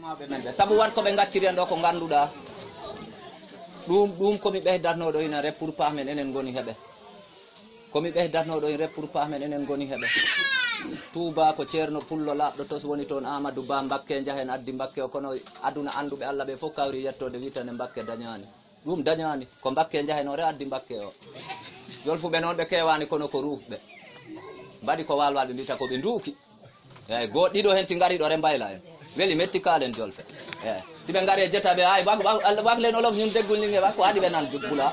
maɓe men ɓe saabu wat koɓe gaccirihen ɗo ko ganduɗa ɗum komi ɓeydatnoɗo ina rep pour pamen enen goni heɓe komi ɓeydatnoɗo in rep pour pamen enen goni heɓe Touba ko ceerno pullo laɓɗo tos woni toon Amadou Ba Mbakke jahen addi Mbakke o kono aduna anduɓe Allah ɓe fof kawri yettode witane Mbakke dañani ɗum dañani ko Mbakke jahen o re addi Mbakke o jolfuɓe noon ɓe kewani kono ko rufɓe mbaɗi ko walwaɓe mbita koɓe nduuki eyyi goɗɗiɗo hen si gari ɗo re mbayla en weeli metti kalen jolfe eyyi siɓe gari e jetaɓe ay waklen olof ñun deggul ñinge wa ko haɗi ɓe nan bula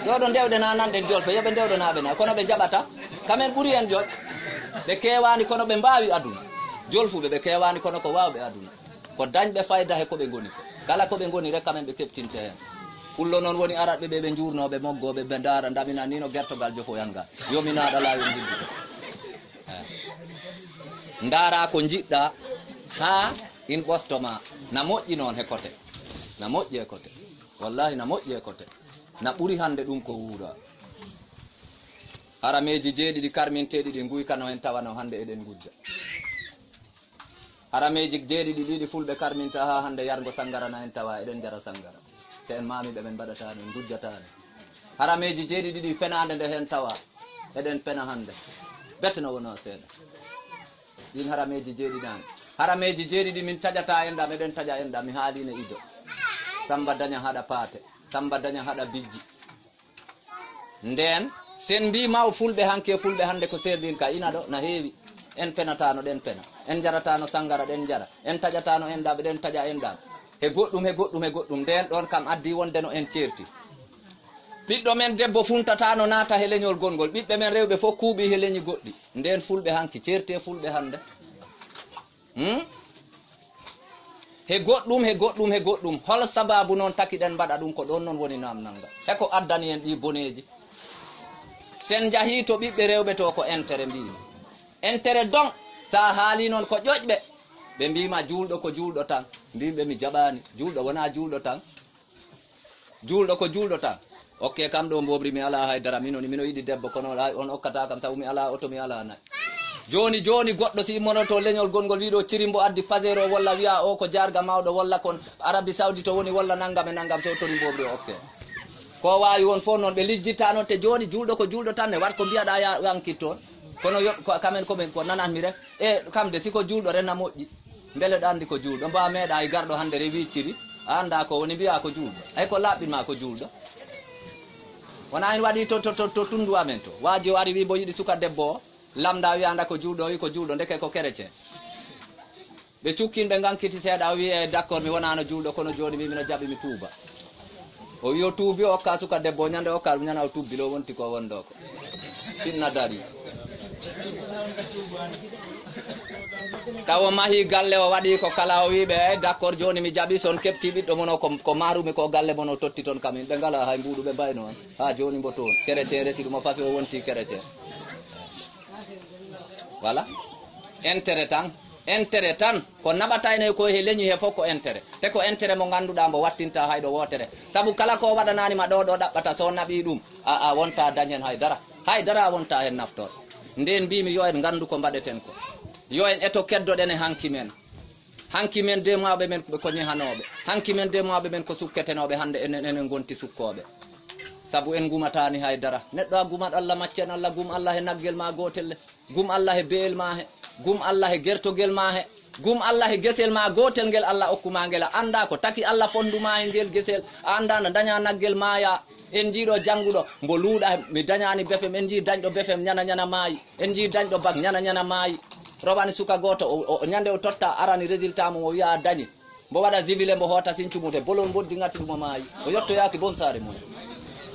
ɗoɗo ndewɗe na nanɗen jolfe yoɓe ndewɗo naɓe na kono ɓe jaɓata kamen ɓuuri en jol ɓe kewani kono ɓe mbawi aduna jolfuɓe ɓe kewani kono ko wawɓe aduna ko dañɓe fayda he koɓe goni ko kala koɓe goni rek kamen ɓe keɓtinte hen pullo noon woni aratɓe ɓe ɓe jurnoɓe moggoɓe ɓe dara damina ni no gertogal jofoyanga yominaɗa lawol jilduɗo dara ko jiɗɗa ha in ɓostoma na moƴƴi noon he kote na moƴƴi e kote wallahi na moƴƴi e kote na ɓuuri hande ɗum ko wuura harameji jeeɗiɗi karminteɗi ɗi guykano hen tawano hande eɗen gujja harameji jeeɗiɗi ɗiɗi fulɓe karminta ha hande yargo sangarana hen tawa eɗen jara sangara te en mamiɓe ɓen mbaɗatani en gujjatani harameji jeeɗiɗi ɗi fenade nde hen tawa eɗen pena hande betno wono seeɗa ɗin harameji jeeɗiɗani harameji jeeɗiɗi min taƴata en ɗam eɗen taƴa en ɗam mi haaline ido Samba daña haɗa paate Samba daña haɗa bijji nden sen mbimaw fulɓe hanke fulɓe hande ko serdin ka ina ɗo na heewi en penatano ɗen pena en jaratano sangara ɗen jara en taƴatano en ɗam eɗen taƴa en ɗam he goɗɗum he goɗɗum he goɗɗum nden ɗon kam addi wonde no en certi ɓiɗɗo men debbo funtatano naata he leñol gongol ɓiɓɓe men rewɓe fof kuuɓi he leñi goɗɗi nden fulɓe hanki certi e fulɓe hande he goɗɗum he goɗɗum he goɗɗum hol sababu noon takiɗen mbaɗa ɗum ko ɗon noon woni namnalngal eko addani en ɗi boneji sen jahi to ɓiɓɓe rewɓe to ko intérêt mbimi intérêt donc sa haali noon ko ƴoƴɓe ɓe mbima julɗo ko julɗo tan mbimɓe mi jaɓani julɗo wona julɗo tan julɗo ko julɗo tan ok kam ɗo mbobri mi ala haydara mino yiɗi debbo kono on okkata kam sabu mi ala oto mi ala nayi joni goɗɗo si immonoto leñol gongol wiɗo cirimbo addi pasero walla wiya o ko jarga mawɗo walla kon Arabie Saoudi to woni walla naggam e naggam so tori mbobri o ok ko wawi won fof noon ɓe lijjitta noon te joni julɗo ko julɗo tan ne wat ko mbiyaɗa ya wankit toon kono kamen koɓen ko nananmi rek e kamde siko julɗo renna moƴƴi beele ɗo andi ko julɗo mba meeɗa e garɗo hande rewi ciri a anda ko woni mbiya ko julɗo ay ko laɓɓinma ko julɗo wona en waɗi to tundu amen to waji o ari wi bo yiɗi suka debbo o lamda wiyanda ko julɗo o wi ko julɗo ndeke ko chrétien ɓe cukkin ɓe gankiti seeɗa o wi e d' accord mi wonano julɗo kono joni mimino jaɓi mi tuuba o wi o tuubi o okka suka debbo o ñande okka ñana o tubbilo wonti ko wonɗo ko tinna dari taw mahi galle o waɗi ko kala o wiɓe d' accord joni mi jaɓi son kepti ɓiɗɗo mono ko marumi ko galle mono totti toon kamin ɓe ngala hay mbuɗu ɓe mbayno on ha joni mbo toon chrétien resi ɗum o fafi o wonti chrétien voilà intérêt tan ko naɓatayne ko he leñi he fof ko intérêt te ko intérêt mo ganduɗa mbo wattinta hayɗo wotere saabu kala ko waɗananima ɗo ɗaɓɓata so naɓi ɗum a wonta dañ hen haydara a wonta hen naftore nden mbimi yo en gandu ko mbaɗeten ko yo en eto keddoɗen e hanki men demoɓe men ko ñehanoɓe hanki men demoɓe men ko sukketenoɓe hande enen gonti sukkoɓe saabu en gumatani haydara neɗɗo a gumat Allah maccen Allah gum Allah he naggel ma gotelle gum Allah he beel ma he gum Allah he gertogel ma he gum Allah he gesel ma gotel ngel Allah okkuma ngel a anda ko taki Allah fonduma he ngel gesel a anda no daña naggel maya en jiiɗo jannguɗo mbo luuɗa mi dañani befem en jii dañɗo befem ñana maayi en jii dañɗo bag ñana maayi robani suka goto o ñande o totta arani résultat mum o wiya dañi mbo waɗa jibile mbo hoota sincumute bolol boddi ngati ɗum o maayi o yettoyaki bon saare mum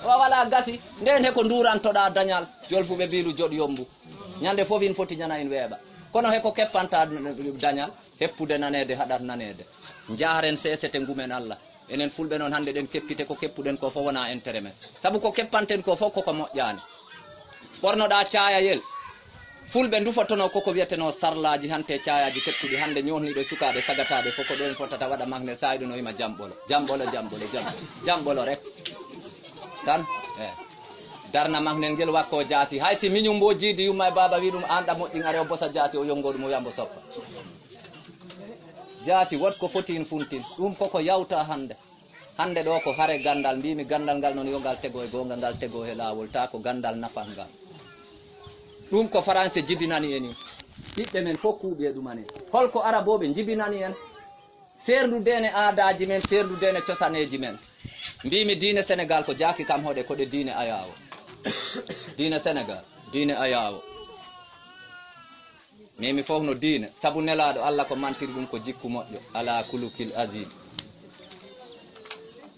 o wala gasi nden heko durantoɗa dañal jolfuɓe mbilu joɗ yombu ñande fof in foti ñana in weeɓa kono heko keppanta dañal heppude nanede haɗat nanede jaharen sesete ngumen Allah enen fulɓe noon hande ɗen keppite ko keppuɗen ko fof wona intérêt men saabu ko keppanten ko fof koko moƴƴani ɓornoɗa cayayel fulɓe dufotono koko wiyeteno sarlaji hante cayaji keppuɗi hande ñohniɗo sukaɓe sagataɓe fof ko ɗon fotata waɗa magne sayiɗo no wima jamɓolo rek tan darna magnel ngel wakko jaasi hay si miñum mbo jiidi yumma e baba wi ɗum an ɗa moƴƴin are o bosa jaasi o yongo ɗum o yambo soppa jaasi wot ko fotin funtin ɗum koko yawta hande ɗo ko hare gandal mbimi gandal ngal noon yogal tego e gonga ngal tego e laawol ta ko gandal nafal ngal ɗum ko français jibinani en ɓiɓɓe men fof kuuɓi e ɗumani holko araboɓe jibinani en serdudene aadaji men serdudene cosaneji men mbimi diine sénégal ko jaaki kam hoɗe koɗe diine ayawo diine sénégal diine ayawo mimi fof no diine sabu nelaɗo allah ko mantiri ɗum ko jikku moƴƴo ala kulukil asid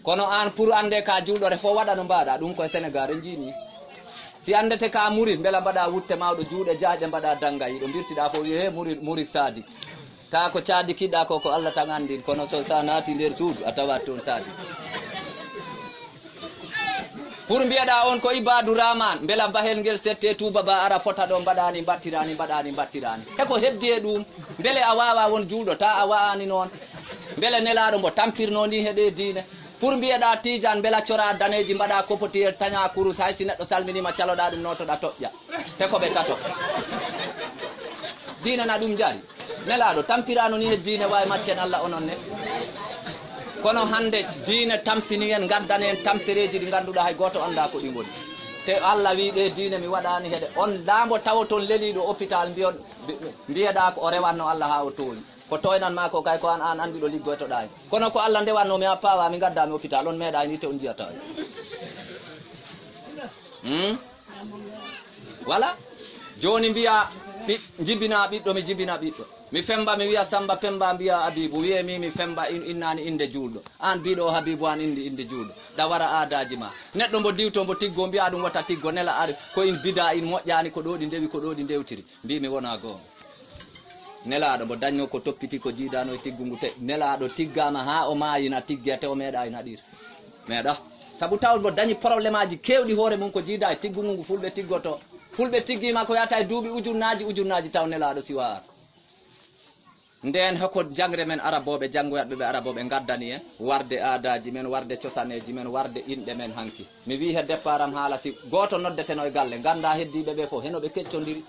kono an pour ande ka julɗore fof waɗa no mbaɗa ɗum koye sénégal e jiini si andete ka murid beela mbaɗa wutte mawɗo juuɗe jaaƴe mbaɗa dangayi ɗo birtiɗa fof wiye he murid saadi ta ko caadi kiɗɗa ko allah tan andi kono so sa naati nder suudu a tawat toon saadi pour mbiyeɗa on ko ibadou rahman beela bahel ngel sette touba ba ara fota ɗo mbaɗani battirani heko heddi e ɗum beele a wawa won juuɗo ta a wa'ani noon beele nelaɗo mbo tampirno ni heɗe diine pour mbiyeɗa tidiane beela cora daneji mbaɗa copotier taña kurus hay si neɗɗo salminima caloɗa ɗum notoɗa toƴƴa heko ɓe tato diine na ɗum jari nelaɗo tampirano ni e diine wawi maccen allah onon ne kono hande diine tampini en gaddani en tampereji ɗi ganduɗa hay goto anda ko ɗi goni te allah wi ɗe diine mi waɗani heɗe on lambo tawa toon leeliɗo hôpital mbiyeɗa ko o rewanno allah ha o tooñi ko toynanma ko kay ko an andi ɗo liggoytoɗa hen kono ko allah ndewanno mi a pawa mi gaddami hôpital on meeɗa ni te on jiyata voilà joni mbiya jibina ɓiɗɗo mi jibina ɓiɗɗo mi femba mi wiya samba pemba mbiya habibu wiyemi mi femba innani inde julɗo an mbiɗo habibu an inde julɗo ɗa wara aadaji ma neɗɗo mbo diwto mbo tiggo mbiya ɗum watta tiggo nela ari ko in bida in moƴƴani ko ɗo ɗi ndewi ko ɗo ɗi ndewtiri mbimi wona goonga nelaɗo mbo dañno ko toppiti ko jiidano e tiggungu te nelaɗo tiggama ha o mayina tiggete o meeɗa in haɗir meeɗa saabu taw mbo dañi probléme aji kewɗi hoore mum ko jiida e tiggungu ngu fulɓe tiggoto fulɓe tiggima ko yata e duuɓi ujunnaji taw nelaɗo siwa ar nden hoko jangre men araboɓe janggoyatɓe ɓe araboɓe gaddani en warde aadaji men warde cosaneji men warde inɗe men hanki mi wi he départ am haala si goto noddeteno e galle ganda heddiɓe ɓe fof heno ɓe keccodiri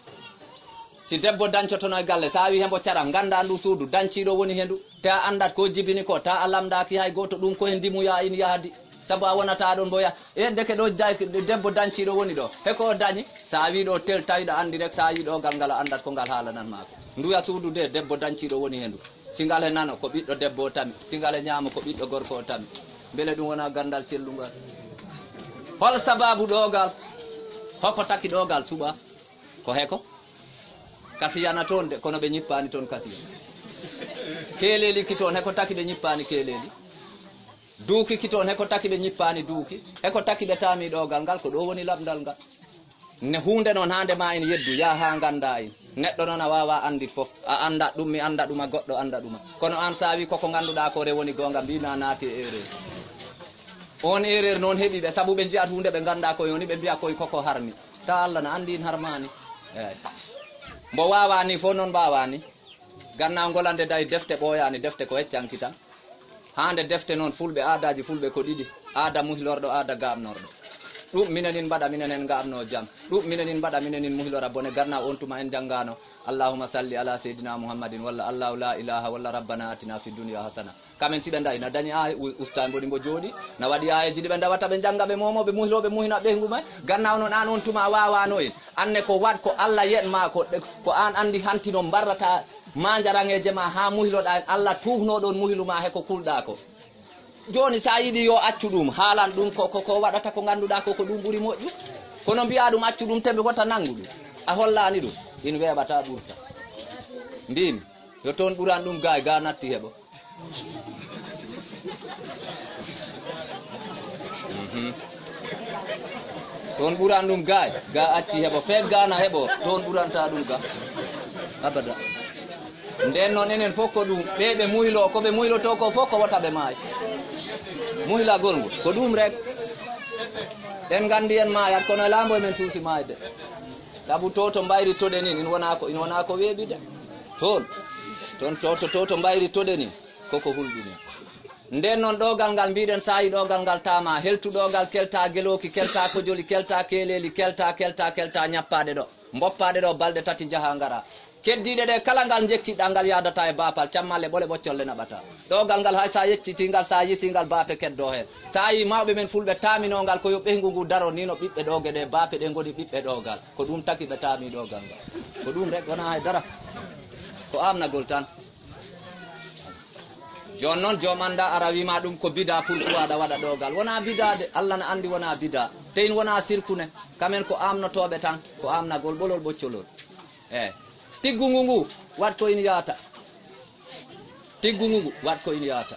si debbo dancotono e galle sa wi hembo caram ganda ndu suudu danciɗo woni hendu te a andat ko jibini ko ta a lamdaki hay goto ɗum ko he ndimuya in yahdi saabu a wonata ɗon mboya e deke ɗo debbo danciɗo woni ɗo heko dañi sa wi ɗo tel tawiɗo andi rek sa yi ɗo gal ngal a andat ko ngal haalanan mako nduya suudu de debbo danciɗo woni hendu singal e nano ko ɓiɗɗo debbo o tami singal e ñaama ko ɓiɗɗo gorko o tami beele ɗum wona gandal cellungal hol sababu ɗogal hoko takki ɗogal suɓa ko heko kasiyana toon de kono ɓe ñippani toon kasiya keeleli ki toon heko taki ɓe ñippani keeleli duuki ki toon heko taki ɓe ñippani duuki heko taki ɓe tami ɗogal ngal ko ɗo woni labdal ngal ne hunde noon hande ma en yeddu ya ha ganda in neɗɗo noon a wawa andit foof a anda ɗum mi anda ɗuma goɗɗo anda ɗuma kono an sa wi koko ganduɗa ko re woni gonga mbina naati e erreur on erreur noon heeɓi ɓe saabu ɓe jiyat hunde ɓe ganda koye woni ɓe mbiya koye koko harmi ta allah no andi in harmani eyyi mbo wawani fof noon mbawani ganna ngolande dayi defte ɓooyani defte ko heccanki tan hande defte noon fulɓe aadaji fulɓe ko ɗiɗi aada muhlorɗo aada gamnorɗo ɗum minen mbaɗa minen en gamno jaam ɗum minen mbaɗa minen muhlora bone garna on tuma en janggano allahumma salli ala seydina muhammadin walla allahu la ilaha walla rabbana atina fi dunia hasana kamen siɗa dayi na dañi aya ustan mboɗi mbo jooɗi na waɗi ayaji ɗi ɓe dawata ɓe jangga ɓe momoɓe muhloɓe muhina ɓeygu may ganna noon an on tuma wawano en anne ko wat ko allah yetma ko an andi hantino mbarrata ma jarangeje ma ha muhloɗa en allah tuhnoɗon muhluma heko kulɗa ko joni sa yiɗi yo accu ɗum haalan ɗum ko waɗata ko ganduɗa ko ɗum ɓuuri moƴƴu kono mbiya ɗum accu ɗum tembe wota nanggu ɗum a hollani ɗum in weeɓata ɓurta mbimi yo toon ɓuran ɗum ga natti heɓo toon ɓuran ɗum ga acci heɓo fek gana heɓo toon ɓuranta ɗum ga abada nden noon enen fof ko ɗum ɓeɓe muhlo koɓe muhloto ko fof ko wota ɓe maayi muhlagol ngol ko ɗum rek en gandi en maayat kono lambo men suusi maayde sabu to mbayri toɗe ni in wona ko weeɓide to mbayri toɗe ni koko hulɓini nden noon ɗogal ngal mbiɗen sa yi ɗogal ngal tama heltuɗogal kelta geloki kelta kojoli kelta keeleli kelta ñappaɗe ɗo mboppaɗe ɗo balɗe tati jaaha ngara keddiɗe ɗe kala ngal jekkiɗa ngal yadata e bapal cammalle ɓole ɓoccolle naɓata ɗogal ngal hay sa yeccitingal sa yisingal bape keddo hen sa yi mawɓe men fulɓe taminogal ko yo ɓeygu ngu daro ni no ɓiɓɓe ɗoge ɗe bape ɗe goni ɓiɓɓe ɗogal ko ɗum taki ɓe tami ɗogal ngal ko ɗum rek wona haydara ko amnagol tan joni noon joom anda ara wima ɗum ko bida fulɓuwaɗa waɗa ɗogal wona bida de Allah ne andi wona bida teyin wona sirkune kamen ko amnotoɓe tan ko amnagol ɓolol ɓoccolol tiggungu ngu wat ko ina yaata tiggungu ngu wat ko ina yaata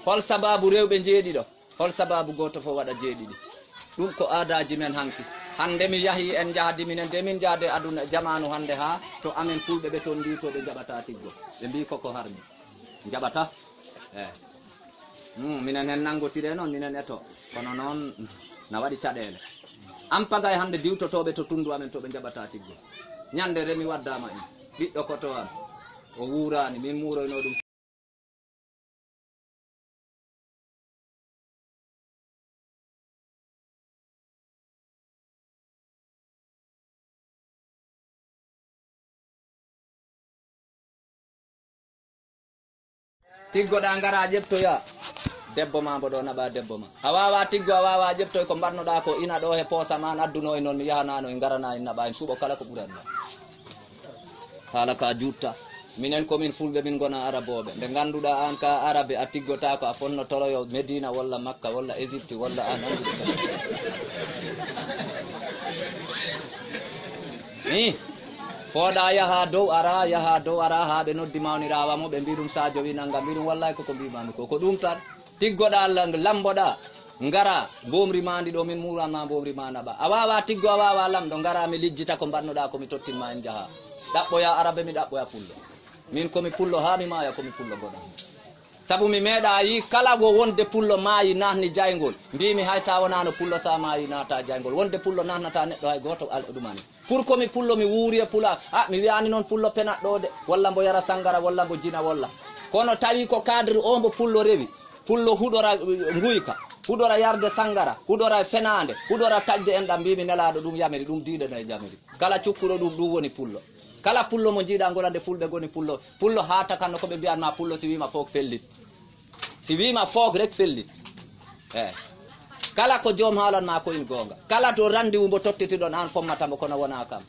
hol sababu rewɓe jeeɗiɗo hol sababu goto fof waɗa jeeɗiɗi ɗum ko aadaji men hanki hande mi yahi en jahadi minen de min jahade aduna jamanu hande ha to amen fulɓe ɓe toon mbi to ɓe jaɓata tiggo ɓe mbi koko harmi jaɓata minen hen nangotire noon minen eto kono noon na waɗi caɗele ampagay hande diwtotoɓe to tundu amen to ɓe jaɓata tiggo ñande remi waddama en ɓiɗɗo koto am o wurani min muroyno ɗum tiggoɗa gara ƴeftoya debbo ma mbo ɗo naɓa debbo ma a wawa tiggo a wawa ƴeftoy ko mbarnoɗa ko ina ɗo he poosa ma adduno e noon mi yahanano e garana en naɓa en suuɓo kala ko ɓuranɗa haala ka jutta minen komin fulɓe min gona araboɓe nde ganduɗa an ka arabe a tiggota ko a fonno toroyo Medina walla Makka walla Égypte walla an anduɗo ni fooɗa yaha dow ara ha ɓe noddi mawnirawa mo ɓe mbi ɗum Sadio wi nangam mbi ɗum wallahi koko mbimami ko ɗum tan tiggoɗa lamboɗa ngara bomri mandi ɗo min murama bomri ma naɓa a wawa tiggo a wawa lamɗo ngara mi lijjita ko mbannoɗa komi tottinma en jaaha ɗaɓɓoya arabe mi ɗaɓɓoya pullo min komi pullo ha mi maya komi pullo goɗa saabu mi meeɗa yi kala go wonde pullo maayi nahni jaygol mbimi hay sa wonano pullo sa maayi nata jaygol wonde pullo nahnata neɗɗo hay goto ɗumani pour komi pullo mi wuuri e pula mi wiyani noon pullo penatɗo de walla mbo yara sangara walla mbo jina walla kono tawi ko cadre o mbo pullo rewi pullo huɗora guyka huɗora yarde sangara huɗora fenade huɗora tajde en ɗam mbimi nelaɗo ɗum yamiri ɗum diɗene jamiri kala cukkuɗo ɗum woni pullo kala pullo mo jiiɗa golande fulɓe goni pullo ha takanno koɓe mbiyanma pullo si wima fook fellit si wima fook rek fellit kala ko joom haalanma ko in gonga kala to randiwu mbo tottitiɗon an fommatamo kono wona kam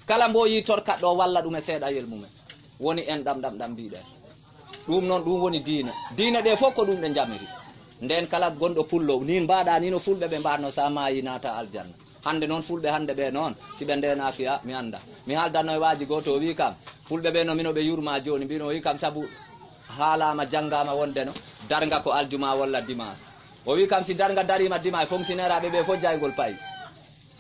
kala mbo yi torkatɗo walla ɗum e seeɗayel mumen woni en ɗam mbiɗen ɗum noon ɗum woni diina ɗe fof ko ɗum ɗe jamiri nden kala gonɗo pullo ni mbaɗa ni no fulɓe ɓe mbatno sa maayi naata aljanna hande noon fulɓe hande ɓe noon siɓe ndenaki mi anda mi haaldanno e waji goto o wi kam fulɓe ɓe no mino ɓe yurma joni mbino wi kam saabu haalama janggama wondeno darga ko aljuma walla dimanche o wi kam si darga darima dimanche fonctionnaire aɓe ɓe fof jaygol payi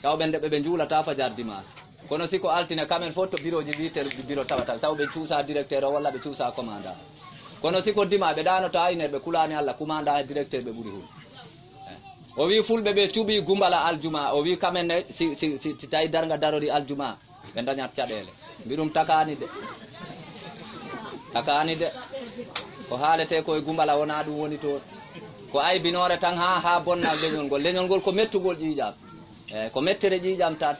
tawɓe nde ɓe juulata fajar dimanche kono siko altine kamen fof to bureau ji witere bureau tawata sabu ɓe cuusa directeur o walla ɓe cuusa commandant kono siko dima ɓe ɗanoto ayine ɓe kulani Allah commandant e directeur ɓe ɓuuri hun o wi fulɓe ɓe cuuɓi gumbala aljuma o wi kamen ne si tawi darga darori aljuma ɓe dañat caɗele mbi ɗum takani de ko haalete koye gumbala wona ɗum woni toon ko aybinore tan ha bonna leñol ngol ko mettugol ƴiƴam ko mettere ƴiƴam tan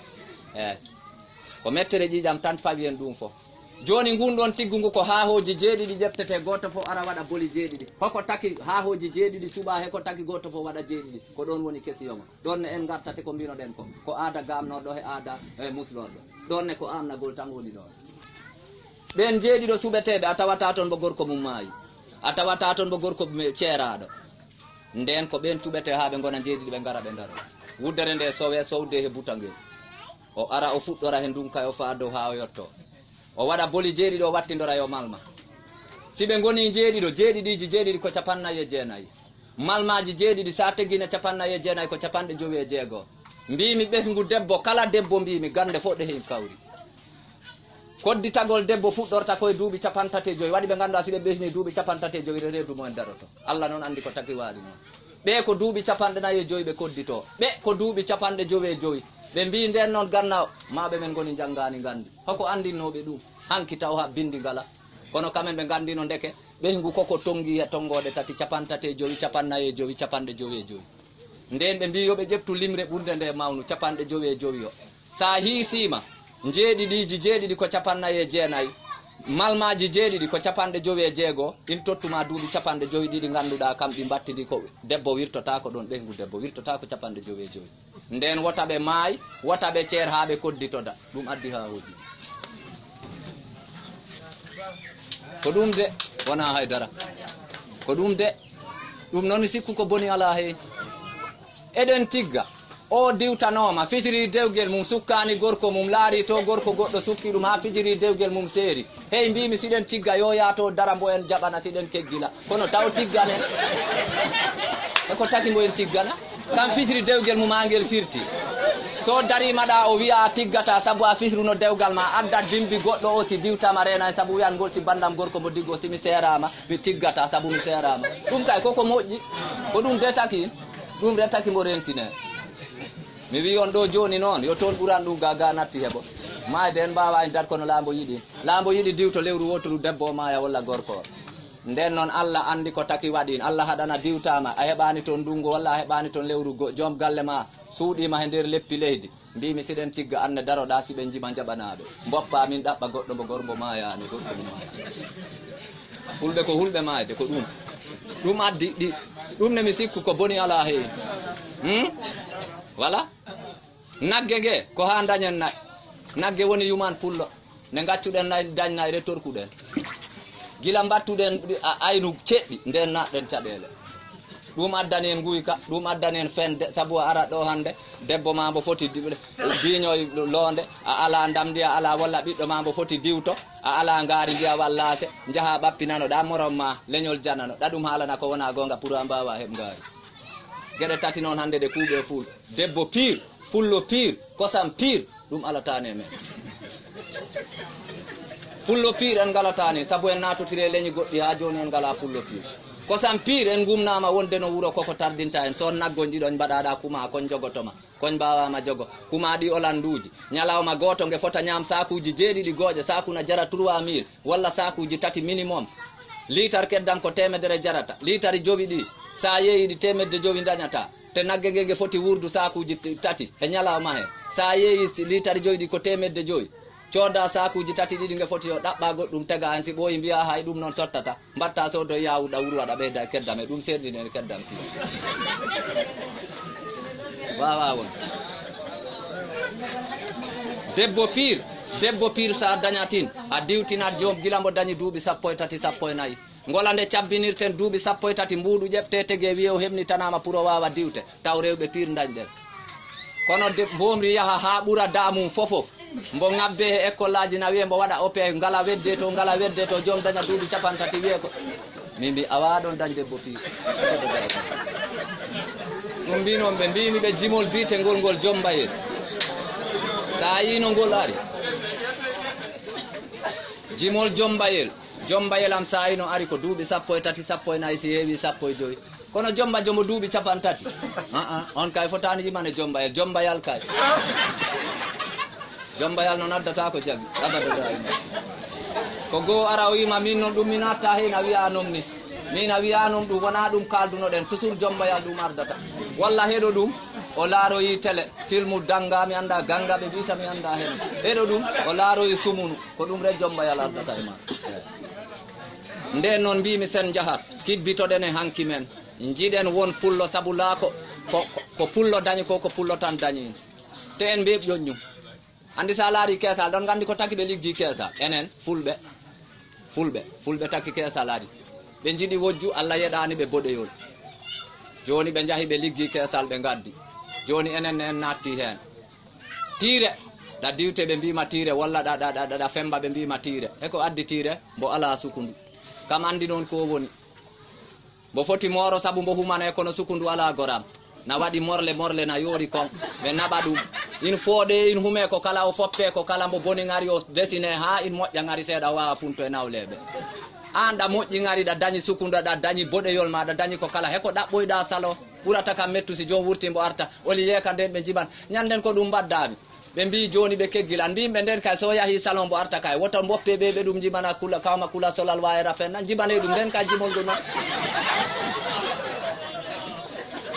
ko mettere ƴiƴam tan fawi en ɗum fof joni ngun ɗon tiggu ngu ko haahoji jeeɗiɗi ƴeftete goto fof ara waɗa boli jeeɗiɗi hoko taki haahoji jeeɗiɗi suuɓa he ko taki goto fof waɗa jeeɗiɗi ko ɗon woni question ɗon ne en gartate ko mbinoɗen ko aada gamnoɗo he aada muslorɗo ɗon ne ko amnagol tan woni ɗon ɓen jeeɗiɗo suɓeteɓe a tawata toon mo gorko mum maayi a tawata toon mo gorko ceeraɗo nden ko ɓen cuɓete ha ɓe gona jeeɗiɗi ɓe gara ɓe daro wuddere nde sowe sowde he butangel o ara o fuɗɗora he ndunka o fa dow ha o yetto o waɗa boli jeeɗiɗi o wattidora yo malma si ɓe goni jeeɗiɗi ko 49 malmaji jeeɗiɗi sa teggine 49 ko 56 mbimi ɓesgu debbo kala debbo mbimi gande fof ɗe hen kawri kodditagol debbo fuɗɗorta koye duuɓi 35 waɗi ɓe ganduɗa si ɓe ɓesni duuɓi 35 reedu mumen daroto Allah noon andi ko taki waɗi noon ɓe ko duuɓi 45 ɓe koddito ɓe ko duuɓi 55 ɓe mbi nden noon ganna maɓe men goni janggani gandi hoko andinnoɓe ɗum hanki taw ha bindi ngala kono kamen ɓe gandino ndeke ɓesgu koko tongi e tongoɗe tati 35 50 nden ɓe mbi yoɓe ƴeftu limre ɓurde nde mawnu 50 o sa hiisima jeeɗiɗiji ko 49 malmaji jeeɗiɗi ko capanɗe jowi e jeego ɗin tottuma duuɓi capanɗe joyi ɗiɗi ganduɗa kam ɗi battidi ko debbo wirtota ko ɗon ɓengu debbo wirtota ko capanɗe jowi e joyi nden wotaɓe maayi wotaɓe ceer ha ɓe kodditoɗa ɗum addi ha hoɗi ko ɗum de wona haydara ko ɗum de ɗum noon sikku ko boni ala hen eɗen tigga o diwtanoma fijiri dewgel mum sukkani gorko mum laari to gorko goɗɗo sukki ɗum ha fijiri dewgel mum seeri hey mbimi siɗen tigga yo yaato dara mbo en jaɓana siɗen keggila kono taw tigganen eko taki mbo en tiggana kam fijiri dewgel mum ha ngel firti so darimaɗa o wiya tiggata saabu a fisruno dewgal ma addat bimbi goɗɗo o si diwtama rena saabu wiyan gol si bandam gorko mo diggo simi serama mi tiggata saabu mi serama ɗum kay koko moƴƴi ko ɗum de taki mo rentine mi wi on ɗo joni noon yo toon ɓuran ɗum ga natti heɓo mayde en mbawa en dat kono laambo yiɗi diwto lewru wotoru debbo o maya walla gorko o nden noon Allah andi ko taki waɗin Allah haɗana diwtama a heɓani toon ndungu walla a heɓani toon lewru joom galle ma suuɗima he nder leppi leydi mbimi siɗen tigga anne daroɗa siɓe jima jaɓanaɓe boppa min ɗaɓɓa goɗɗo mo gormo mayani goɗɗo mo maya fulɓe ko hulɓe mayde ko ɗum addi ɗi ɗum ne mi sikku ko boni ala hen voilà nagge ge ko ha dañen nayi nagge woni yuman pullo ne gaccuɗen nayi dañnayre torkuɗen gila mbattuɗen aynu ceɗɗi nden natɗen caɗele ɗum addani en guyka ɗum addani en fende saabu a arat ɗo hande debbo ma mbo foti diñoy loonde a ala ndamdi a ala walla ɓiɗɗo ma mbo foti diwto a ala ngaari mbiya wallase jaaha ɓappinano ɗa morom ma leñol janano ɗaɗum haalana ko wona gonga pour a mbawa heɓ ngaari gueɗe tati noon hande de kuuɓe fuul debbo pire pullo pire kosam pire ɗum alatani men pullo pire en galatani saabu en natotire leñi goɗɗi ha joni en ngala pullo pire kosam pire en gumnama wonde no wuuro koko tardinta en son naggol ɗiɗon mbaɗaɗa kuma kon jogotoma kon mbawama jogo kuma ɗi olanduji ñalawma goto nge fota ñam sakuji jeeɗiɗi gooƴe saku na jara 3000 walla sakuji tati minimum litre keddam ko temedere jarata litre jowi ɗi sa yeeyiɗi temedde jowi dañata te nagge nge foti wurdu sakuji tati e ñalawma he sa yeeyi litre joyi ɗi ko temedde joyi cooda sakuji tati ɗiɗi nge foti yo ɗaɓɓa goɗɗum tega hen si ɓooyi mbiya hay ɗum noon sottata mbatta sodo yawuɗa wuro waɗa ɓeyda keddam e ɗum serɗine keddam ti wawa won debbo pire sa dañatin a diwtinat joom gila mbo dañi duuɓi 13 14 ngola nde cabbinirten duuɓi 13 mbuuɗu ƴeɓte tege wiye o heɓnitanama pour o wawa diwte taw rewɓe pire dañɗen kono mbomri yaha ha ɓuura damum fofof mbo ngabbe e école aji na wiye mbo waɗa opé ngala wedde to joom daña duuɓi 30 wiye ko min mbi awa ɗon dañ debbo pire ɗum mbinon ɓe mbimi ɓe jimol biite ngol jombayel sa yino ngol ari jimol jombayel am sa yino ari ko duuɓi 13 14 si heewi 15 kono jomba jomo duuɓi 30 on kay fotani yimane jombayal kay jombayal noon addata ko jaggi abadada ko goo ara o wima min noon ɗum mi natta hen a wiyanom ni min a wiyanom ɗum wona ɗum kaldunoɗen toujours jombayal ɗum ardata walla heɗo ɗum o laaroyi télé filmu danga mi anda ganga ɓe mbita mi anda hen heɗo ɗum o laaroyi sumunu ko ɗum re jombayal ardata e ma nden noon mbimi sen jahat kibbitoɗen e hanki men jiɗen won pullo saabu laako ko pullo dañi ko pullo tan dañi te en mbeɓ ƴoƴñum andi sa laari keesal ɗon gandi ko taki ɓe liggi keesal enen fulɓe taki keesal adi ɓe jiɗi wojju Allah yeɗani ɓe boɗeyol joni ɓe jahi ɓe liggi keesal ɓe gaddi joni enen en natti hen tiire ɗa diwte ɓe mbima tiire walla ɗa femba ɓe mbima tiire eko addi tiire mbo ala sukundu kam andi noon ko woni mbo foti moro saabu mbo humane kono sukundu ala goram na waɗi morle na yoori kon ɓe naɓa ɗum in fooɗe in hume ko kala o foppe ko kala mbo boni ngari o dessine ha in moƴƴa ngari seeɗa wawa funto e nawleɓe an ɗa moƴƴi ngari ɗa dañi sukundu ɗa dañi boɗeyol ma ɗa dañi ko kala heko ɗaɓɓoyɗa salo ɓurata kam mettu si jom wurti mbo arta oli yeeka nden ɓe jiban ñanden ko ɗum mbaddami ɓe mbi joni ɓe keggilan mbimɓe nden kay so yahi salon mbo arta kay woto boppe ɓe ɗum jibana kawma kula solal wayera fenna jibane ɗum nden kay jimol ɗum noon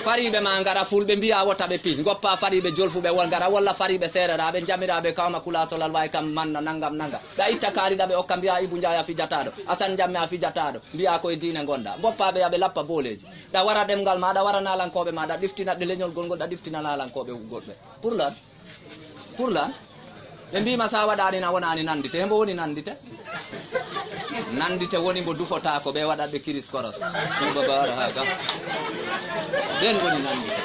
fariɓe ma ngara fulɓe mbiya wota ɓe pi goppa fariɓe jolfuɓe wol ngara walla fariɓe sereraɓe jamiraɓe kawma kulasolal way kam manna nangam nangam ɓe itta kaariɗaɓe okka mbiya Ibou Ndiaye a fijataɗo Assane Jamme a fijataɗo mbiya koye diine gonɗa goppaɓe yaɓe lappa boleji ɗa wara ɗemgal ma ɗa wara nalankoɓe ma ɗa ɗiftinaɗe leñol gol ɗa ɗiftina nalankoɓe goɗɓe pour lan ɓe mbima sa waɗani na wonani nandite hembo woni nandite nandite woni mbo dufotako ɓe waɗatɓe kiris koros ɗum baba wara ha ga ɓen woni nandite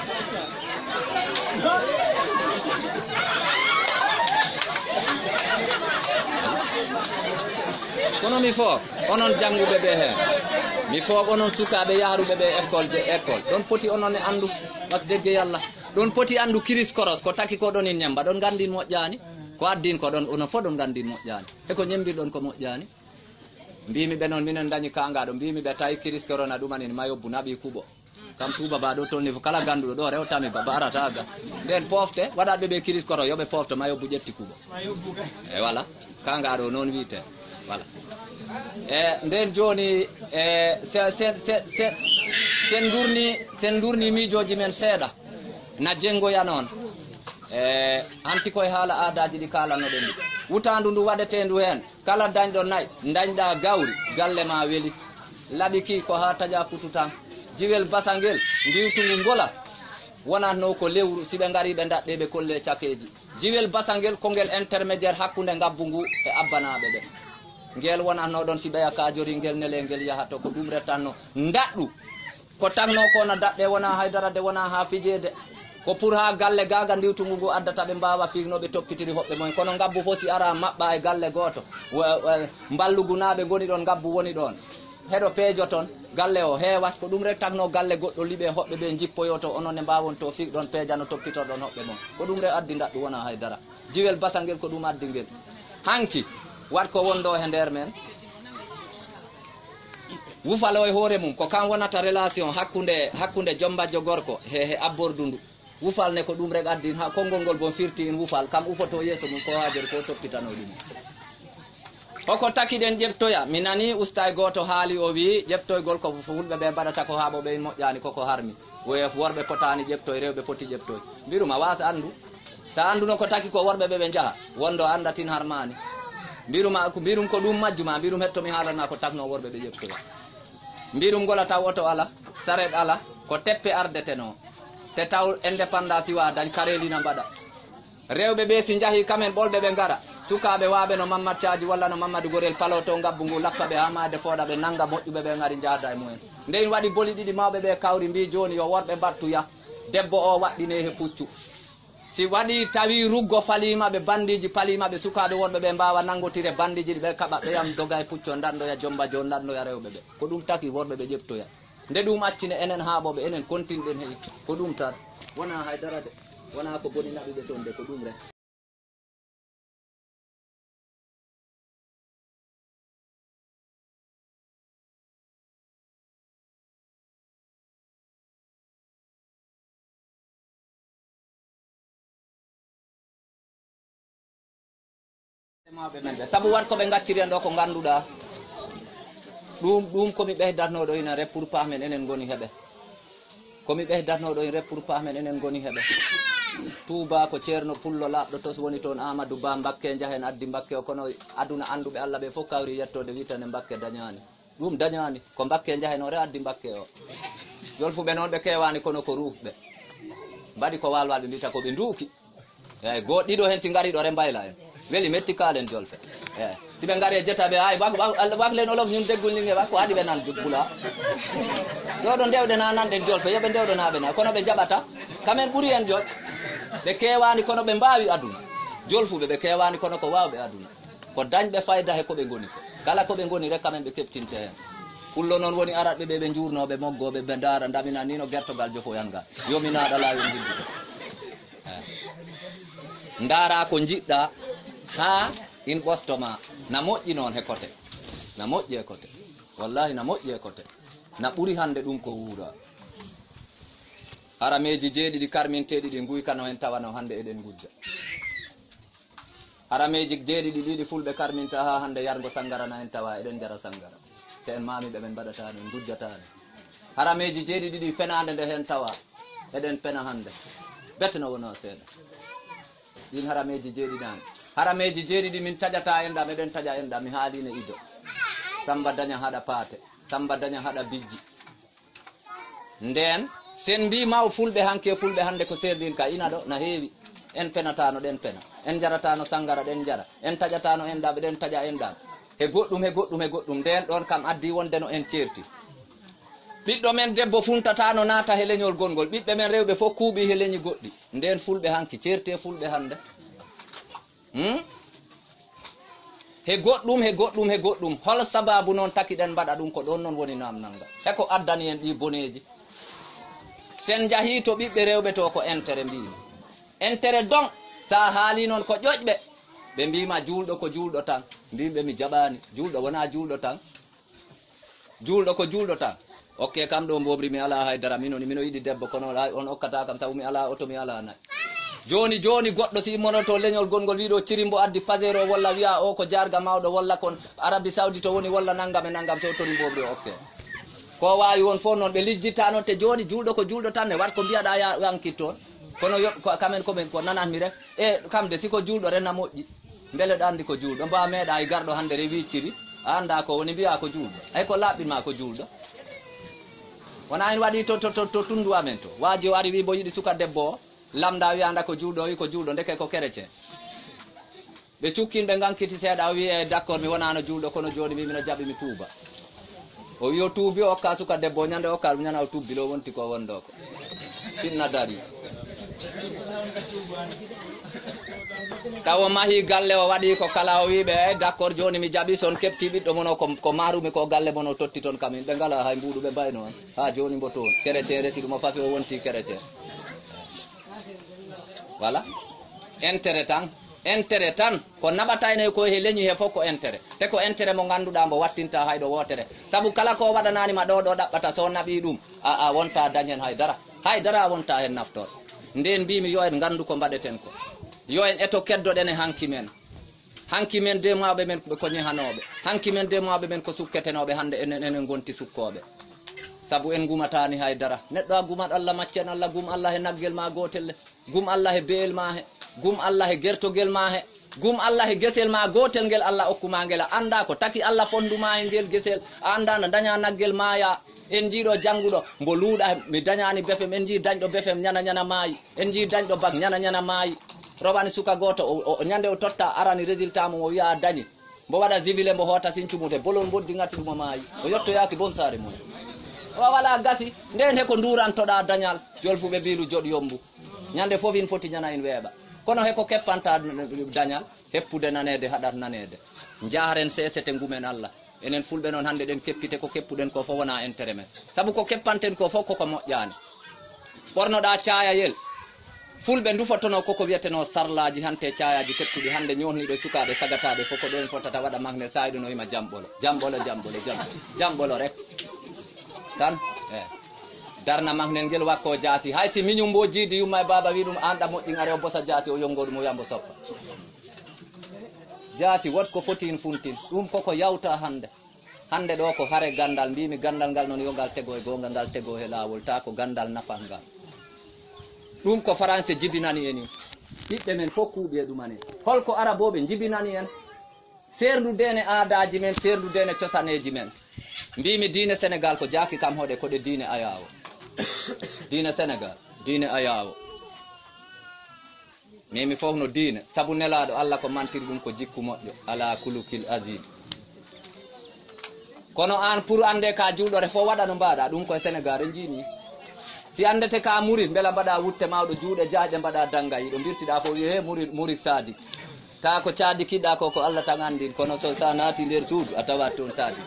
kono mi fo onon jannguɓe ɓe hen mi fo onon sukaɓe yaruɓe ɓe école ɗon poti onon e andu wat degge yallah ɗon poti andu kiris koros ko taki ko ɗon in ñamba ɗon gandin moƴƴani ko addin ko ɗon onon fof ɗon gandin moƴƴani eko ñembirɗon ko moƴƴani mbimi ɓe noon minen dañi kangaɗo mbimi ɓe tawi kiris korona ɗumanini ma yobbu naɓi kuɓo kam tuba ba ɗo tolni fo kala ganduɗo ɗo rewtami baba arataga nden pofte waɗaɓe ɓe kiris koro yoɓe pofto ma yobbu ƴetti kuɓo e voilà kangaɗo noon wiite voilà e nden joni sen durni miijoji men seeɗa na jengoya noon hanti koye haala aadaji ɗi kalannoɗen ɗi wutandu ndu waɗete ndu hen kala dañɗo nayyi dañɗa gawri galle ma weeli laɓiki ko ha taƴa putu tan jiwel basangel ndiwtugu ngola wonatno ko lewru siɓe gari ɓe daɗɗe ɓe kolle cakeji jiwel basangel kongel intermédiaire hakkude ngabbu ngu e abbanaɓe ɓe ngel wonatno ɗon si ɓeya kajori ngel nele ngel yahato ko ɗum rettanno daɗɗu ko tanno kono daɗɗe wona haydara de wona ha fijede ko pour ha galle gaga ndiwtugu ngu addata ɓe mbawa fiignoɓe toppitiri hoɓɓe moen kono ngabbu fo si ara maɓɓa e galle goto mballugunaɓe goni ɗon ngabbu woni ɗon heɗo peejo toon galle o heewat ko ɗum rek takno galle goɗɗo liɓe hoɓɓe ɓe jippoyoto onon ne mbawon to fiig ɗon peejano toppitorɗon hoɓɓe mon ko ɗum rek addi daɗɗu wona haydara jiwel basangel ko ɗum addi ngel hanki wat ko wondo e nder men wufalo e hoore mum ko kam wonata relation hakkude jombajjo gorko he abbordu ndu wufal ne ko ɗum rek addi ha konngol ngol bon firti in wufal kam ufoto yeeso mum ko hajori ko toppitano ɗum hoko takiɗen ƴeftoya mi nani ustay goto haali o wi ƴeftoygol ko fulɓe ɓe mbaɗata ko haaɓo ɓe moƴƴani koko harmi woyef worɓe potani ƴeftoy rewɓe poti ƴeftoy mbiruma wasa andu sa anduno ko taki ko worɓe ɓe ɓe jaaha wondo andatin harmani mbirum ko ɗum majjuma mbirum hettomi haalana ko takno worɓe ɓe ƴeftoya mbirum gola taw oto ala saret ala ko teppe ardeteno te taw indépendance iwa dañ karelina mbaɗa rewɓe ɓe si jaahi kamen ɓolɓe ɓe ngara sukaɓe waɓe no Mamadou Thiadji walla no Mamadou Gorel paloto ngabbu ngu lappa ɓe hamade fooɗa ɓe nanga moƴƴuɓe ɓe ngari jahda e mumen nde waɗi boli ɗiɗi mawɓe ɓe kawri mbi joni yo worɓe mbattuya debbo o waɗɗine he puccu si waɗi tawi ruggo falimaɓe bandiji palimaɓe sukaɓe wonɓe ɓe mbawa nangotire bandiji ɗi ɓe kaɓa ɓeyam doga e pucco danɗoya jomba jo danɗoya rewɓe ɓe ko ɗum taki worɓe ɓe ƴeftoya nde ɗum accine enen haaɓoɓe enen continɗen he ko ɗum tan wona haydara de wona ko boni naɓiɓe toon de ko ɗum rek maɓe men ɓe saabu wat koɓe gaccirihen ɗo ko ganduɗa ɗum komi ɓeydatnoɗo ina rek pour pamen enen goni heeɓe komi ɓeydatnoɗo in rek pour pamen enen goni heeɓe Touba ko ceerno pullo laɓɗo tos woni toon Amadou Ba Mbakke jahen addi Mbakke o kono aduna anduɓe Allah ɓe fof kawri yettode witane Mbakke dañani ɗum dañani ko Mbakke jahen o re addi Mbakke o jolfuɓe noon ɓe kewani kono ko ruufɓe mbaɗi ko walwaɓe mbita koɓe nduuki eyyi goɗɗiɗo hen si gariɗo re mbayla en weli metti kalen jolfe eyyi siɓe gaari e jetaɓe hay waklen olof ñun deggol ñinge wa ko haɗi ɓe nan bula ɗoɗo ndewɗe na nanɗen jolfe yoɓe ndewɗonaɓe na kono ɓe jaɓata kamen ɓuuri en joƴ ɓe kewani kono ɓe mbawi aduna jolfuɓe ɓe kewani kono ko wawɓe aduna ko dañɓe fayda he koɓe goni ko kala koɓe goni rek kamen ɓe keɓtinte hen pullo noon woni aratɓe ɓe ɓe jurnoɓe moggoɓe ɓe daara damina ni no gertogal jofoyanga yominaɗa layon jildude daara ko jiɗɗa ha in ɓostoma na moƴƴi noon he kote na moƴƴi e kote wallahi na moƴƴi e kote na ɓuuri hande ɗum ko wuura harameji jeeɗiɗi karminteɗi ɗi guykano hen tawano hande eɗen gujja harameji jeeɗiɗi ɗiɗi fulɓe karminta ha hande yargo sangara na en tawa eɗen jara sangara te en mamiɓe ɓen mbaɗatani en gujjatani harameji jeeɗiɗi ɗi fenade nde hen tawa eɗen pena hande betno wono seeɗa ɗin harameji jeeɗiɗani harameji jeeɗiɗi min taƴata enɗam eɗen taƴa enɗam mi haaline ido Samba daña haɗa paate Samba daña haɗa bijji nden sen mbima fulɓe hanke fulɓe hande ko serdin ka ina ɗo na heewi en penatano ɗen pena en jaratano sangara ɗen jara en taƴatano enɗam eɗen taƴa enɗam e goɗɗum e goɗɗum e goɗɗum nden ɗon kam addi wonde no en certi ɓiɗɗo men debbo funtatano naata he leñol gongol ɓiɓɓe men rewɓe fof kuuɓi he leñi goɗɗi nden fulɓe hanki certe fulɓe hande he goɗɗum hol sababu noon takiɗen mbaɗa ɗum ko ɗon noon woni namnalnga eko addani en ɗi boneji sen jahi to ɓiɓɓe rewɓe to ko intérêt mbimi intérêt donc sa haali noon ko ƴoƴɓe ɓe mbima julɗo ko julɗo tan mbimɓe mi jaɓani julɗo wona julɗo tan julɗo ko julɗo tan ok kam ɗo mbobri mi ala haydara mino yiɗi debbo kono on okkata kam sabu mi ala oto mi ala nayi joni goɗɗo si immonoto leñol gongol wiɗo cirimbo addi pasero walla wiya o ko jarga mawɗo walla kon Arabie Saoudi to woni walla naggam e naggam so tori mbobri ok ko wawi won fof noon ɓe lijjitta noon te joni julɗo ko julɗo tan ne wat ko mbiyaɗa yankit toon kono kamen koɓen ko nananmi rek e kamde siko julɗo rena moƴƴi beele ɗo andi ko julɗo mba meeɗa e garɗo hande rewi ciri a anda ko woni mbiya ko julɗo ay ko laɓɓinma ko julɗo wona en waɗi to tundu amen to waaji o ari wi bo yiɗi suka debbo o lamda wiyanda ko julɗo o wi ko julɗo ndeke ko chrétien ɓe cukkin ɓe gankiti seeɗa o wi e d' accord mi wonano julɗo kono joni mimino jaɓi mi tuuba o wi o tuubi o okka suka debbo o ñande okka ñana o tubbilo wonti ko wonɗo ko finna dari taw o mahi galle o waɗi ko kala o wiɓe d' accord joni mi jaɓi son kepti ɓiɗɗo mono ko marumi ko galle mono o totti toon kam ɓe ngala hay mbuɗu ɓe mbayno on ha joni mbo toon chrétien resi ɗum o fafi o wonti chrétien voilà intérêt tan ko naɓatayno ko he leñi he fof ko intérêt te ko intérêt mo ganduɗa mbo wattinta hayɗo wotere saabu kala ko waɗananima ɗo ɗaɓɓata so naɓi ɗum a wonta dañ hen haydara a wonta hen naftor nden mbimi yo en gandu ko mbaɗeten ko yo en eto keddoɗen e hanki men demoɓe men ko ñehanoɓe hanki men demoɓe men ko sukketenoɓe hande enen gonti sukkoɓe saabu en gumatani haydara neɗɗo a gumat Allah maccen Allah gum Allah e naggel ma gotelle gum Allah e beel ma he gum Allah e gertogel ma he gum Allah e gesel ma gotel ngel Allah okkuma ngel a anda ko taki Allah fonduma e ngel gesel a anda no daña naggel maya en jiiɗo jannguɗo mbo luuɗa mi dañani befem en jii dañɗo befem ñana maayi en jii dañɗo bag ñana maayi robani suka goto o ñande o totta arani résultat mum o wiya dañi mbo waɗa jibile mbo hoota sincumute bolol boddi ngati ɗum o maayi o yettoyaki bon saare mum o wala gasi nden heko durantoɗa dañal jolfuɓe mbilu joɗ yombu ñande fof in foti ñana in weeɓa kono heko keppanta dañal heppude nanede haɗat nanede jaharen sesete ngumen Allah enen fulɓe noon hande ɗen keppite ko keppuɗen ko fof wona intérêt men saabu ko keppanten ko fof koko moƴƴani ɓornoɗa cayayel fulɓe dufotono koko wiyeteno sarlaji hante cayaji kettuɗi hande ñohniɗo sukaɓe sagataɓe fof ko ɗon fotata waɗa magnel sayiɗo no wima jamɓolo rek tan darna magnel ngel wakko jaasi hay si miñum mbo jiidi yumma e baba wi ɗum anɗa moƴƴin are o bosa jaasi o yongo ɗum o wiyambo soppa jaasi wat ko fotin funtin ɗum koko yawta hande ɗo ko hare gandal mbimi gandal ngal noon yo ngal tego e gonga ngal tego he lawol ta ko gandal nafal ngal ɗum ko français jibinani en ɓiɓɓe men fof kuuɓi e ɗumani holko araboɓe jibinani en serdudene aadaji men serdudene cosaneji men mbimi diine Sénégal ko jaaki kam hoɗe koɗe diine ayawo diine Sénégal diine ayawo mimi fof no diine saabu nelaɗo Allah ko mantiri ɗum ko jikku moƴƴo ala kulukil azim kono an pour ande ka julɗore fof waɗa no mbaɗa ɗum koye Sénégal en jiini si andete ka murid beela mbaɗa wutte mawɗo juuɗe jaaƴe mbaɗa dangayi ɗo birtiɗa fof wi he murid sadi ta ko caadi kiɗɗa ko Allah tan andi kono so sa naati nder suudu a tawat toon sadi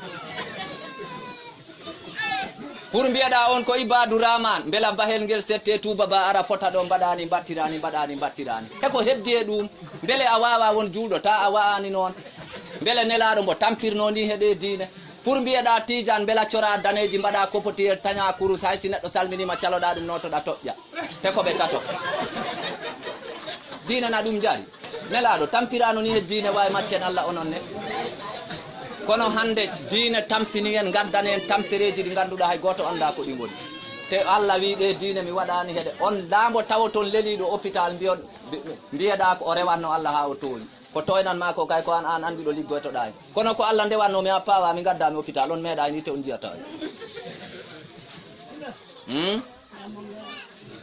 pour mbiyeɗa on ko Ibadou Rahman beela bahel ngel sette tuba ba ara fota ɗo mbaɗani battirani heko heddi e ɗum beele a wawa won juuɗo ta a wa'ani noon beele nelaɗo mbo tampirno ni heɗe diine pour mbiyeɗa Tidiane beela cora daneji mbaɗa copotier taña kurus hay si neɗɗo salminima caloɗa ɗum notoɗa toƴƴa heko ɓe tato diine na ɗum jari nelaɗo tampirano ni e diine wawi maccen Allah onon ne kono hande diine tampini en gaddani en tampereji ɗi ganduɗa hay goto anda ko ɗi goni te Allah wi ɗe diine mi waɗani heɗe on lambo taw ton leliɗo hôpital mbiyeɗa ko o rewanno Allah ha o tooñi ko toynan ma ko kay ko an andiɗo liggoytoɗa kono ko Allah ndewanno mi ha pawa mi gaddami hôpital on meeɗa ni te on jiyata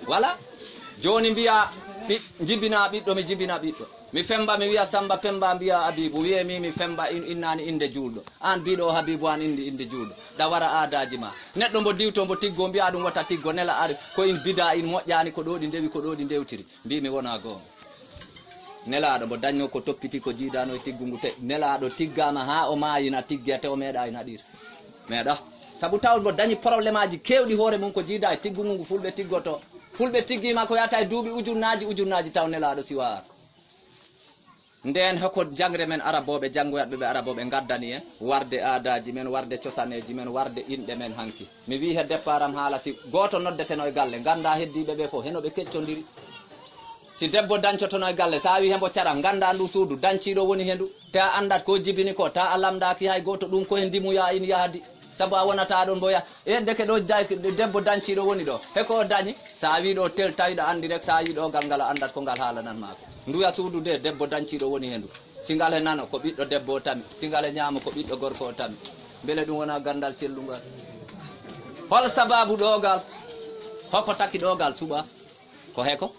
voilà joni mbiya jibina ɓiɗɗo mi jibina ɓiɗɗo mi femba mi wiya Samba Pemba mbiya Habibou wiyemi mi femba innani inde julɗo an mbiɗo Habibou an inde julɗo ɗa wara aadaji ma neɗɗo mbo diwto mbo tiggo mbiya ɗum watta tiggo nela ari ko in bida in moƴƴani ko ɗo ɗi ndewi ko ɗo ɗi ndewtiri mbimi wona gonga nelaɗo mbo dañno ko toppiti ko jiidano e tiggungu te nelaɗo tiggama ha o mayina tiggete o meeɗa ina ɗir meeɗa saabu taw mbo dañi probléme aji kewɗi hoore mum ko jiida e tiggungu ngu fulɓe tiggoto fulɓe tiggima ko yata e duuɓi ujunnaji taw nelaɗo siwa nden hoko jangre men araboɓe janggoyatɓe ɓe araboɓe gaddani en warde aadaji men warde cosaneji men warde inɗe men hanki mi wi he départ am haala si goto noddeteno e galle ganda heddiɓe ɓe fof henoɓe keccodiri si debbo dancotono e galle sa wi hembo caram ganda ndu suudu danciɗo woni hendu te a andat ko jibini ko ta a lamdaki hay goto ɗum koye ndimuya in yahdi saabu a wonata ɗon mboya deke ɗo debbo danciɗo woni ɗo heko dañi sa wi ɗo tel tawiɗo andi rek sa yi ɗo ngal a andat ko ngal haalanan mako nduya suudu de debbo danciɗo woni hendu singal e nano ko ɓiɗɗo debbo o tami singal e ñaamo ko ɓiɗɗo gorko o tami beele ɗum wona gandal cellungal hol sababu ɗogal hoko takki ɗogal suɓa ko heko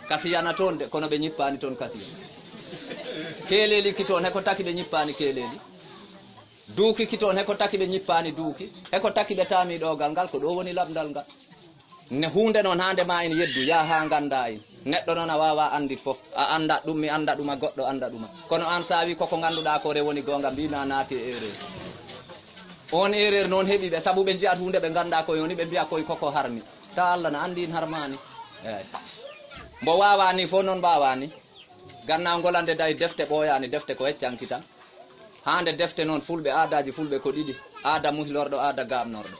kasiyana toon de kono ɓe ñippani toon kasiya keeleli ki toon heko taki ɓe ñippani keeleli duuki ki toon heko taki ɓe ñippani duuki heko taki ɓe tami ɗogal ngal ko ɗo woni labdal ngal ne hunde noon hande ma en yeddu ya ha ganda en neɗɗo noon a wawa andit foof a anda ɗum mi anda ɗuma goɗɗo anda ɗuma kono an sa wi koko ganduɗa ko re woni gonga mbina naati erreur on erreur noon heeɓi ɓe saabu ɓe jiyat hunde ɓe ganda ko yoni ɓe mbiya koye koko harmi ta Allah na andi in harmani eyyi mbo wawani fof noon mbawani ganna ngolande dayi defte ɓooyani defte ko heccanki tan hande defte noon fulɓe aadaji fulɓe ko ɗiɗi aada muhlorɗo aada gamnorɗo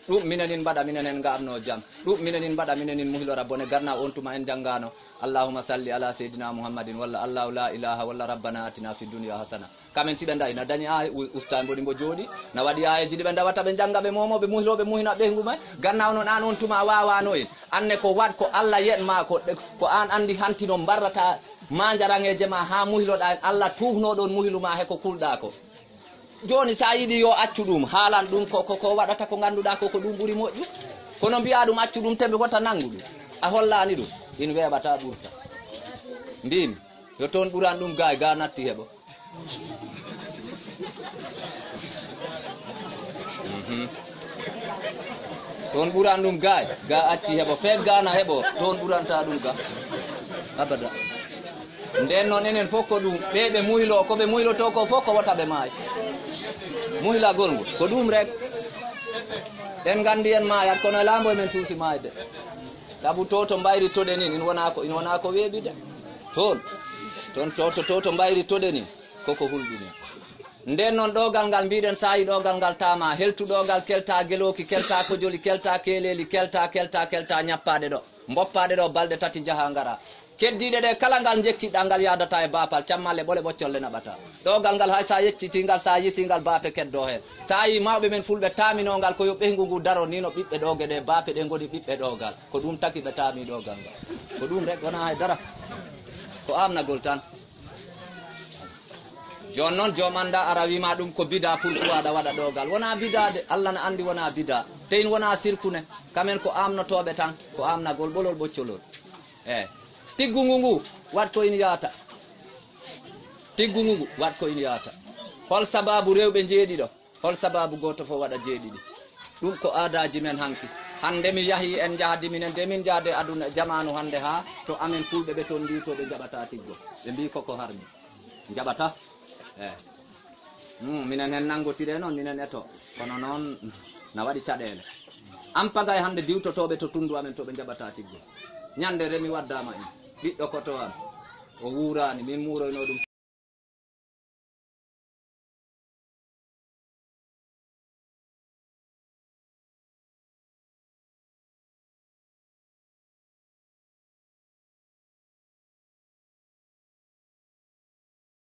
ɗum minen mbaɗa minen en gamno jam ɗum minen mbaɗa minen muhlora bone garna on tuma en janggano allahumma salli ala seydina muhammadin walla allahu la ilaha walla rabbana atina fi dunia hasana kamen siɓe dayi na dañi aya ustan mboɗi mbo jooɗi na waɗi ayaji ɗi ɓe dawata ɓe jangga ɓe momoɓe muhloɓe muhina ɓeygu may gannaw noon an on tuma wawano en anne ko wat ko Allah yetma ko an andi hantino barrata manjarangeje ma ha muhloɗa en Allah tuhnoɗon muhlu ma heko kulɗa ko joni sa yiɗi yo accu ɗum haalan ɗum ko waɗata ko ganduɗa ko ɗum ɓuuri moƴƴu kono mbiya ɗum accu ɗum tembe wota nangu ɗum a hollani ɗum in weeɓata ɓurta mbimi yo toon ɓuran ɗum ga natti heɓo toon ɓuran ɗum ga acci heɓo feek gana heɓo toon ɓuranta ɗum ga abada nden noon enen fof ko ɗum ɓeɓe muhlo koɓe muhloto ko fof ko wota ɓe maayi muhlagol ngol ko ɗum rek en gandi en mayat kono lambo men suusi mayde saabu to mbayri toɗe nin in wona ko weeɓide to to mbayri toɗe nin koko hulɗini nden noon ɗogal ngal mbiɗen sa yi ɗogal ngal tama heltuɗogal kelta geloki kelta kojoli kelta keeleli kelta ñappade ɗo mboppaɗe ɗo balɗe tati jaaha ngara keddiɗe ɗe kala ngal jekkiɗa ngal yadata e bapal cammalle ɓole ɓoccolle naɓata ɗogal ngal hay sa yeccitingal sa yisingal bape keddo hen sa yi mawɓe men fulɓe taminogal koyo ɓeygu ngu daro ni no ɓiɓɓe ɗoge ɗe bape ɗe goni ɓiɓɓe ɗogal ko ɗum taki ɓe tami ɗogal ngal ko ɗum rek wona haydara ko amnagol tan joni noon joom anda ara wima ɗum ko bida fulɓuwaɗa waɗa ɗogal wona bida de Allah ne andi wona bida te in wona sirkune kamen ko amnotoɓe tan ko amnagol ɓolol ɓoccolol eyyi tiggungu ngu wat ko ina yaata tiggungu ngu wat ko ina yaata hol sababu rewɓe jeeɗiɗo hol sababu goto fof waɗa jeeɗiɗi ɗum ko aadaji men hanki hande mi yahi en jahadi minen de min jahade aduna jamanu hande ha to amen fulɓe ɓe toon mbi to ɓe jaɓata tiggo ɓe mbi koko harmi jaɓata minen hen nangotire noon minen eto kono noon na waɗi caɗele ampagay hande diwtotoɓe to tundu amen to ɓe jaɓata tiggo ñande remi waddama en ɓiɗɗo koto am o wurani min muroyno ɗum